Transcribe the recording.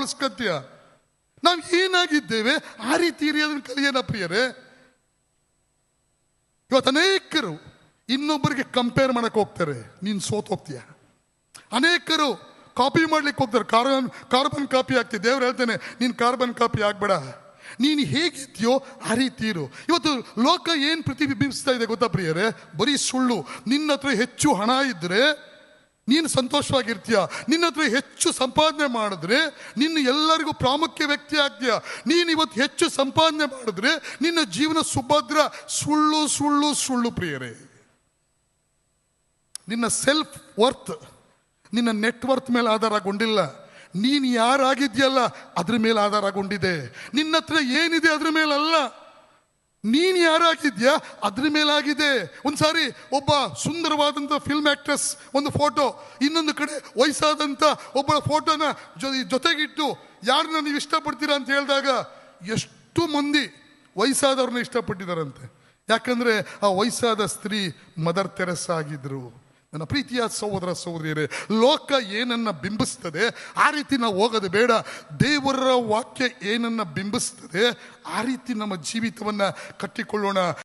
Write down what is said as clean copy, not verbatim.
ಬಳಸ್ಕತ್ಯ. ನಾವು ಏನಾಗಿದ್ದೇವೆ ಆ ರೀತಿ ಇರೋದನ್ನ ಕಲಿಯೋಣ ಪ್ರಿಯರೇ. ಇವತ್ತು ಅನೇಕರು ಇನ್ನೊಬ್ಬರಿಗೆ ಕಂಪೇರ್ ಮಾಡಕ್ಕೆ ಹೋಗ್ತಾರೆ, ನೀನು ಸೋತ್ ಹೋಗ್ತೀಯ. ಅನೇಕರು ಕಾಪಿ ಮಾಡ್ಲಿಕ್ಕೆ ಹೋಗ್ತಾರೆ, ಕಾರ್ಬನ್ ಕಾಪಿ ಆಗ್ತೀಯ. ದೇವ್ರು ಹೇಳ್ತೇನೆ, ನೀನು ಕಾರ್ಬನ್ ಕಾಪಿ ಆಗ್ಬೇಡ, ನೀನು ಹೇಗಿದ್ಯೋ ಆ ರೀತಿ ಇರು. ಇವತ್ತು ಲೋಕ ಏನು ಪ್ರತಿಬಿಂಬಿಸ್ತಾ ಇದೆ ಗೊತ್ತಾ ಪ್ರಿಯರೇ? ಬರೀ ಸುಳ್ಳು. ನಿನ್ನ ಹತ್ರ ಹೆಚ್ಚು ಹಣ ಇದ್ದರೆ ನೀನು ಸಂತೋಷವಾಗಿರ್ತೀಯ, ನಿನ್ನ ಹತ್ರ ಹೆಚ್ಚು ಸಂಪಾದನೆ ಮಾಡಿದ್ರೆ ನಿನ್ನ ಎಲ್ಲರಿಗೂ ಪ್ರಾಮುಖ್ಯ ವ್ಯಕ್ತಿ ಆಗ್ತೀಯ. ನೀನು ಇವತ್ತು ಹೆಚ್ಚು ಸಂಪಾದನೆ ಮಾಡಿದ್ರೆ ನಿನ್ನ ಜೀವನ ಸುಭದ್ರ. ಸುಳ್ಳು ಸುಳ್ಳು ಸುಳ್ಳು ಪ್ರಿಯರೇ. ನಿನ್ನ ಸೆಲ್ಫ್ ವರ್ತ್ ನಿನ್ನ ನೆಟ್ವರ್ತ್ ಮೇಲೆ ಆಧಾರಗೊಂಡಿಲ್ಲ, ನೀನು ಯಾರಾಗಿದ್ಯಲ್ಲ ಅದ್ರ ಮೇಲೆ ಆಧಾರಗೊಂಡಿದೆ. ನಿನ್ನ ಹತ್ರ ಏನಿದೆ ಅದ್ರ ಮೇಲಲ್ಲ, ನೀನು ಯಾರಾಗಿದ್ಯಾ ಅದ್ರ ಮೇಲಾಗಿದೆ. ಒಂದ್ಸಾರಿ ಒಬ್ಬ ಸುಂದರವಾದಂಥ ಫಿಲ್ಮ್ ಆಕ್ಟ್ರೆಸ್ ಒಂದು ಫೋಟೋ, ಇನ್ನೊಂದು ಕಡೆ ವಯಸ್ಸಾದಂಥ ಒಬ್ಬಳ ಫೋಟೋನ ಜೊತೆಗಿಟ್ಟು ಯಾರನ್ನ ನೀವು ಇಷ್ಟಪಡ್ತೀರಾ ಅಂತ ಹೇಳಿದಾಗ ಎಷ್ಟು ಮಂದಿ ವಯಸ್ಸಾದವ್ರನ್ನ ಇಷ್ಟಪಟ್ಟಿದ್ದಾರಂತೆ. ಯಾಕಂದರೆ ಆ ವಯಸ್ಸಾದ ಸ್ತ್ರೀ ಮದರ್ ತೆರೆಸಾ ಆಗಿದ್ರು. ನನ್ನ ಪ್ರೀತಿಯ ಸಹೋದರ ಸಹೋದರಿಯರೇ, ಲೋಕ ಏನನ್ನ ಬಿಂಬಿಸ್ತದೆ ಆ ರೀತಿ ನಾವು ಹೋಗೋದು ಬೇಡ. ದೇವರ ವಾಕ್ಯ ಏನನ್ನ ಬಿಂಬಿಸ್ತದೆ ಆ ರೀತಿ ನಮ್ಮ ಜೀವಿತವನ್ನು ಕಟ್ಟಿಕೊಳ್ಳೋಣ.